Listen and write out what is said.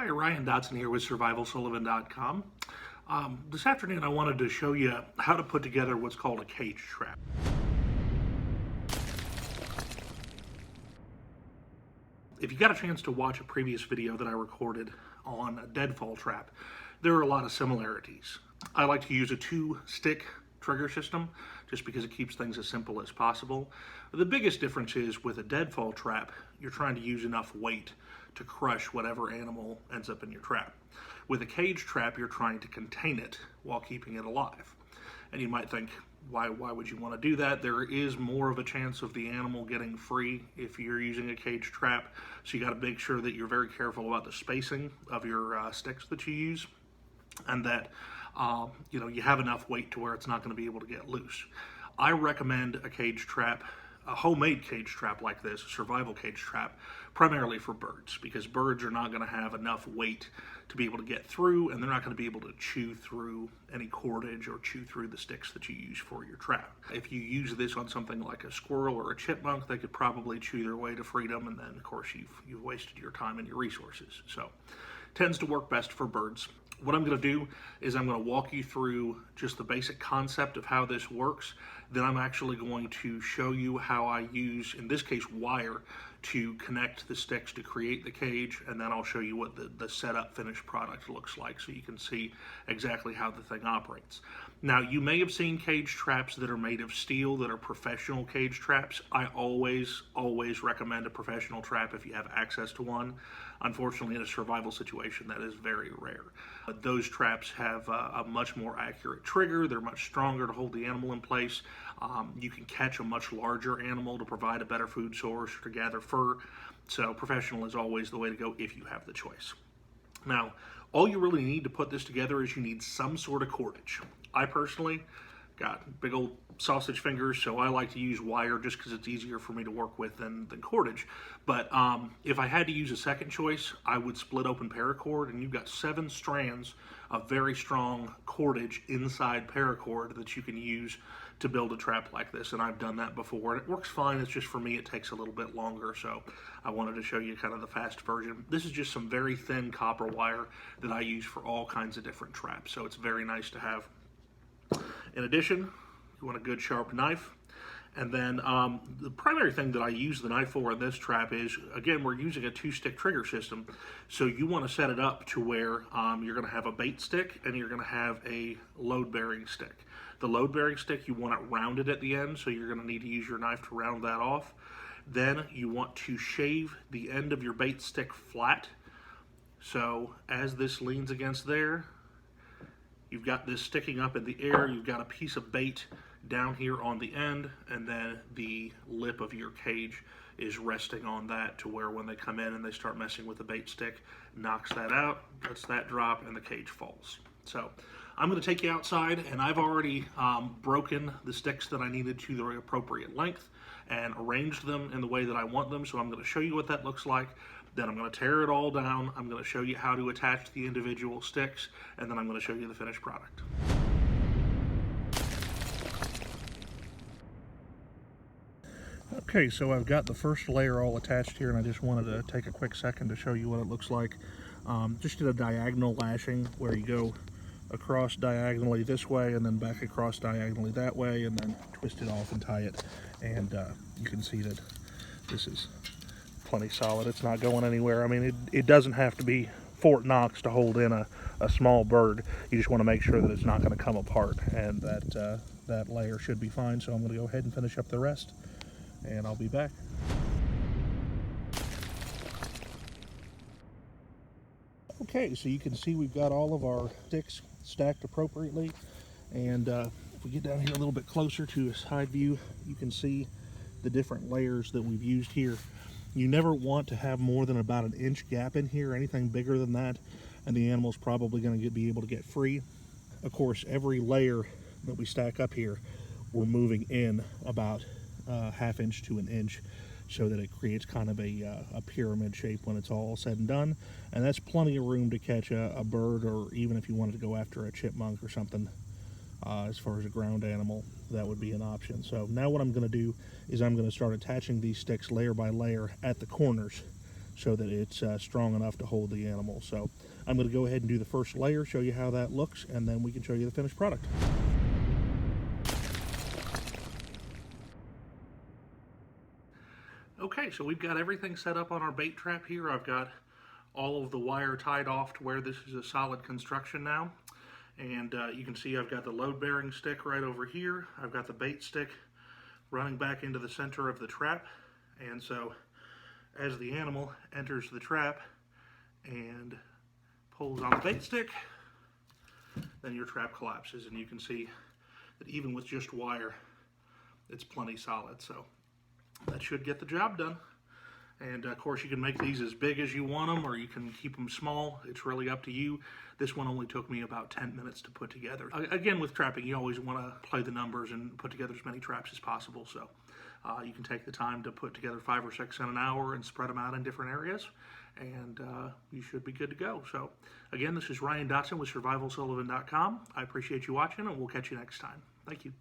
Hi, Ryan Dotson here with SurvivalSullivan.com. This afternoon I wanted to show you how to put together what's called a cage trap. If you got a chance to watch a previous video that I recorded on a deadfall trap, there are a lot of similarities. I like to use a 2-stick trigger system just because it keeps things as simple as possible. The biggest difference is with a deadfall trap, you're trying to use enough weight to crush whatever animal ends up in your trap. With a cage trap, you're trying to contain it while keeping it alive. And you might think, why would you want to do that? There is more of a chance of the animal getting free if you're using a cage trap, so you got to make sure that you're very careful about the spacing of your sticks that you use, and that you have enough weight to where it's not going to be able to get loose. I recommend a cage trap, a homemade cage trap like this, a survival cage trap, primarily for birds, because birds are not going to have enough weight to be able to get through, and they're not going to be able to chew through any cordage or chew through the sticks that you use for your trap. If you use this on something like a squirrel or a chipmunk, they could probably chew their way to freedom, and then of course you've wasted your time and your resources. So tends to work best for birds. What I'm going to do is I'm going to walk you through just the basic concept of how this works. Then I'm actually going to show you how I use, in this case, wire to connect the sticks to create the cage, and then I'll show you what the setup finished product looks like so you can see exactly how the thing operates. Now, you may have seen cage traps that are made of steel that are professional cage traps. I always recommend a professional trap if you have access to one. Unfortunately, in a survival situation, that is very rare. But those traps have a much more accurate trigger. They're much stronger to hold the animal in place. You can catch a much larger animal to provide a better food source or to gather fur. So professional is always the way to go if you have the choice. Now, all you really need to put this together is you need some sort of cordage. I personally got big old sausage fingers, so I like to use wire just because it's easier for me to work with than cordage. But if I had to use a second choice, I would split open paracord, and you've got 7 strands of very strong cordage inside paracord that you can use to build a trap like this. And I've done that before, and it works fine. It's just for me, it takes a little bit longer, so I wanted to show you kind of the fast version. This is just some very thin copper wire that I use for all kinds of different traps, so it's very nice to have. In addition, you want a good sharp knife. And then the primary thing that I use the knife for in this trap is, again, we're using a 2-stick trigger system. So you want to set it up to where you're going to have a bait stick and you're going to have a load-bearing stick. The load-bearing stick, you want it rounded at the end, so you're going to need to use your knife to round that off. Then you want to shave the end of your bait stick flat. So as this leans against there, you've got this sticking up in the air, you've got a piece of bait down here on the end, and then the lip of your cage is resting on that to where when they come in and they start messing with the bait stick, knocks that out, lets that drop, and the cage falls. So I'm going to take you outside, and I've already broken the sticks that I needed to the appropriate length and arranged them in the way that I want them, so I'm going to show you what that looks like. Then I'm going to tear it all down, I'm going to show you how to attach the individual sticks, and then I'm going to show you the finished product. Okay, so I've got the first layer all attached here, and I just wanted to take a quick second to show you what it looks like. Just did a diagonal lashing where you go across diagonally this way and then back across diagonally that way, and then twist it off and tie it. And you can see that this is plenty solid. It's not going anywhere. I mean, it doesn't have to be Fort Knox to hold in a small bird. You just want to make sure that it's not going to come apart, and that layer should be fine. So I'm going to go ahead and finish up the rest, and I'll be back. Okay, so you can see we've got all of our sticks stacked appropriately, and if we get down here a little bit closer to a side view, you can see the different layers that we've used here. You never want to have more than about an inch gap in here. Anything bigger than that, and the animal's probably going to be able to get free. Of course, every layer that we stack up here, we're moving in about ½ inch to an inch, so that it creates kind of a pyramid shape when it's all said and done. And that's plenty of room to catch a bird, or even if you wanted to go after a chipmunk or something. As far as a ground animal, that would be an option. So now what I'm going to do is I'm going to start attaching these sticks layer by layer at the corners so that it's strong enough to hold the animal. So I'm going to go ahead and do the first layer, show you how that looks, and then we can show you the finished product. Okay, so we've got everything set up on our bait trap here. I've got all of the wire tied off to where this is a solid construction now. And you can see I've got the load bearing stick right over here. I've got the bait stick running back into the center of the trap. And so as the animal enters the trap and pulls on the bait stick, then your trap collapses. And you can see that even with just wire, it's plenty solid. So that should get the job done. And of course you can make these as big as you want them, or you can keep them small. It's really up to you. This one only took me about 10 minutes to put together. Again, with trapping, you always want to play the numbers and put together as many traps as possible. So you can take the time to put together 5 or 6 in an hour and spread them out in different areas, and you should be good to go. So again, this is Ryan Dotson with SurvivalSullivan.com. I appreciate you watching, and we'll catch you next time. Thank you.